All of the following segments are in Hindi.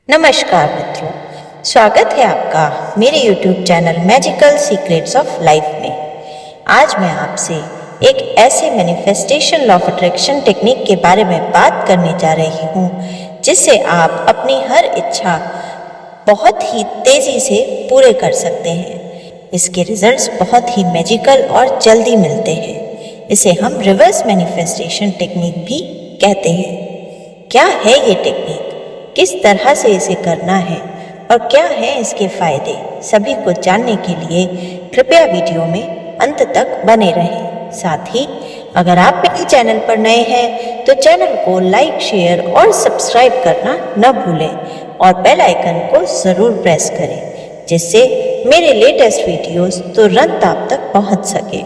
नमस्कार मित्रों, स्वागत है आपका मेरे YouTube channel magical secrets of life में। आज मैं आपसे एक ऐसे manifestation law of attraction technique के बारे में बात करने जा रही हूँ जिससे आप अपनी हर इच्छा बहुत ही तेज़ी से पूरे कर सकते हैं। इसके रिजल्ट्स बहुत ही मैजिकल और जल्दी मिलते हैं। इसे हम रिवर्स मैनिफेस्टेशन टेक्निक भी कहते हैं। क्या है ये टेक्निक, किस तरह से इसे करना है और क्या है इसके फायदे, सभी को जानने के लिए कृपया वीडियो में अंत तक बने रहें। साथ ही अगर आप मेरे चैनल पर नए हैं तो चैनल को लाइक, शेयर और सब्सक्राइब करना न भूलें और बेल आइकन को ज़रूर प्रेस करें जिससे मेरे लेटेस्ट वीडियोस तुरंत आप तक पहुंच सके।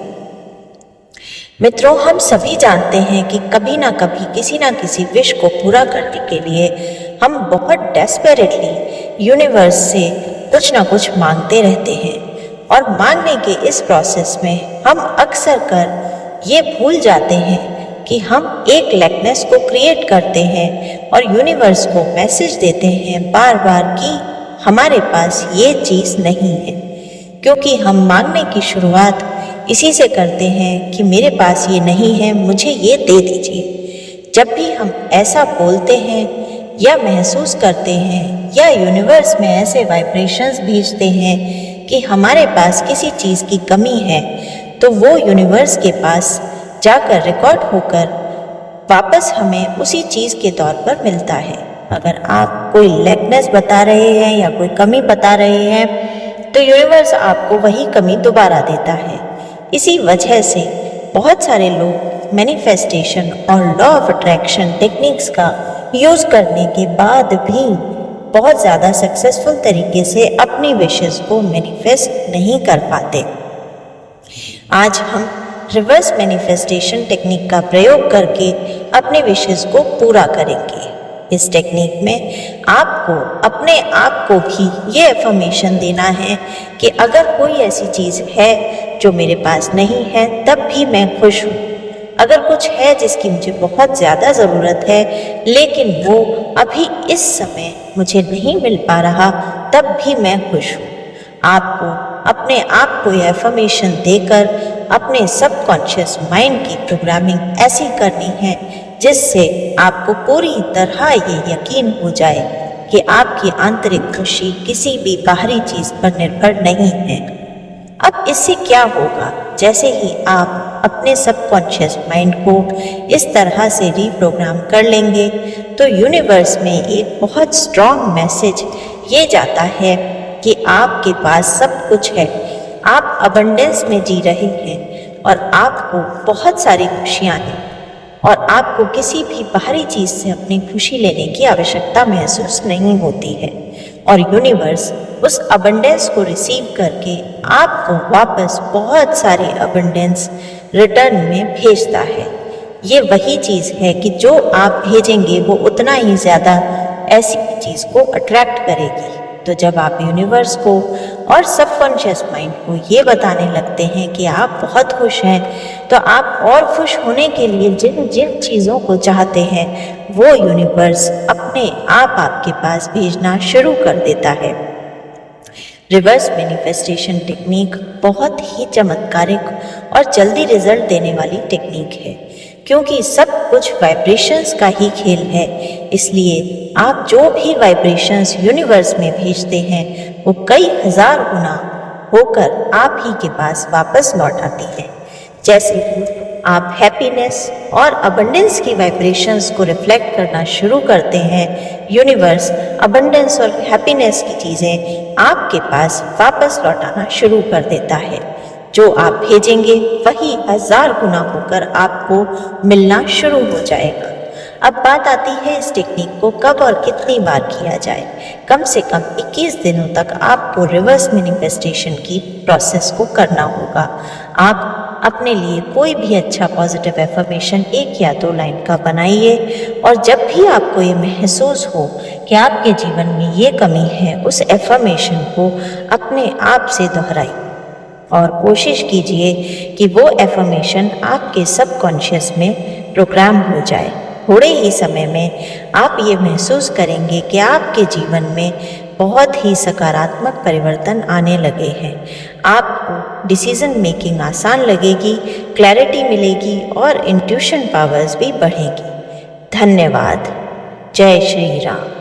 मित्रों, हम सभी जानते हैं कि कभी ना कभी किसी ना किसी विश को पूरा करने के लिए हम बहुत डेस्परेटली यूनिवर्स से कुछ ना कुछ मांगते रहते हैं और मांगने के इस प्रोसेस में हम अक्सर कर ये भूल जाते हैं कि हम एक लैकनेस को क्रिएट करते हैं और यूनिवर्स को मैसेज देते हैं बार बार कि हमारे पास ये चीज़ नहीं है, क्योंकि हम मांगने की शुरुआत इसी से करते हैं कि मेरे पास ये नहीं है, मुझे ये दे दीजिए। जब भी हम ऐसा बोलते हैं या महसूस करते हैं या यूनिवर्स में ऐसे वाइब्रेशंस भेजते हैं कि हमारे पास किसी चीज़ की कमी है, तो वो यूनिवर्स के पास जाकर रिकॉर्ड होकर वापस हमें उसी चीज़ के तौर पर मिलता है। अगर आप कोई लैकनेस बता रहे हैं या कोई कमी बता रहे हैं तो यूनिवर्स आपको वही कमी दोबारा देता है। इसी वजह से बहुत सारे लोग मैनिफेस्टेशन और लॉ ऑफ अट्रैक्शन टेक्निक्स का यूज़ करने के बाद भी बहुत ज़्यादा सक्सेसफुल तरीके से अपनी विशेस को मैनिफेस्ट नहीं कर पाते। आज हम रिवर्स मैनिफेस्टेशन टेक्निक का प्रयोग करके अपने विशेस को पूरा करेंगे। इस टेक्निक में आपको अपने आप को भी ये अफर्मेशन देना है कि अगर कोई ऐसी चीज़ है जो मेरे पास नहीं है तब भी मैं खुश हूँ। अगर कुछ है जिसकी मुझे बहुत ज़्यादा ज़रूरत है लेकिन वो अभी इस समय मुझे नहीं मिल पा रहा तब भी मैं खुश हूँ। आपको अपने आप को यह अफर्मेशन देकर अपने सबकॉन्शियस माइंड की प्रोग्रामिंग ऐसी करनी है जिससे आपको पूरी तरह ये यकीन हो जाए कि आपकी आंतरिक खुशी किसी भी बाहरी चीज़ पर निर्भर नहीं है। अब इससे क्या होगा, जैसे ही आप अपने सबकॉन्शियस माइंड को इस तरह से रीप्रोग्राम कर लेंगे तो यूनिवर्स में एक बहुत स्ट्रॉन्ग मैसेज ये जाता है कि आपके पास सब कुछ है, आप अबंडेंस में जी रहे हैं और आपको बहुत सारी खुशियाँ हैं और आपको किसी भी बाहरी चीज़ से अपनी खुशी लेने की आवश्यकता महसूस नहीं होती है और यूनिवर्स उस अबंडेंस को रिसीव करके आपको वापस बहुत सारी अबंडेंस रिटर्न में भेजता है। ये वही चीज़ है कि जो आप भेजेंगे वो उतना ही ज़्यादा ऐसी चीज़ को अट्रैक्ट करेगी। तो जब आप यूनिवर्स को और सबकॉन्शियस माइंड को ये बताने लगते हैं कि आप बहुत खुश हैं, तो आप और खुश होने के लिए जिन जिन चीज़ों को चाहते हैं वो यूनिवर्स अपने आप आपके पास भेजना शुरू कर देता है। रिवर्स मैनिफेस्टेशन टेक्निक बहुत ही चमत्कारिक और जल्दी रिजल्ट देने वाली टेक्निक है, क्योंकि सब कुछ वाइब्रेशंस का ही खेल है। इसलिए आप जो भी वाइब्रेशंस यूनिवर्स में भेजते हैं वो कई हजार गुना होकर आप ही के पास वापस लौट आती है। जैसे कि आप हैप्पीनेस और अबंडेंस की वाइब्रेशंस को रिफ्लेक्ट करना शुरू करते हैं, यूनिवर्स अबंडेंस और हैप्पीनेस की चीज़ें आपके पास वापस लौटाना शुरू कर देता है। जो आप भेजेंगे वही हजार गुना होकर आपको मिलना शुरू हो जाएगा। अब बात आती है इस टेक्निक को कब और कितनी बार किया जाए। कम से कम 21 दिनों तक आपको रिवर्स मैनिफेस्टेशन की प्रोसेस को करना होगा। आप अपने लिए कोई भी अच्छा पॉजिटिव एफर्मेशन 1 या 2 लाइन का बनाइए और जब भी आपको ये महसूस हो कि आपके जीवन में ये कमी है, उस एफर्मेशन को अपने आप से दोहराइए और कोशिश कीजिए कि वो एफर्मेशन आपके सबकॉन्शियस में प्रोग्राम हो जाए। थोड़े ही समय में आप ये महसूस करेंगे कि आपके जीवन में बहुत ही सकारात्मक परिवर्तन आने लगे हैं। आपको डिसीजन मेकिंग आसान लगेगी, क्लैरिटी मिलेगी और इंट्यूशन पावर्स भी बढ़ेंगी। धन्यवाद। जय श्री राम।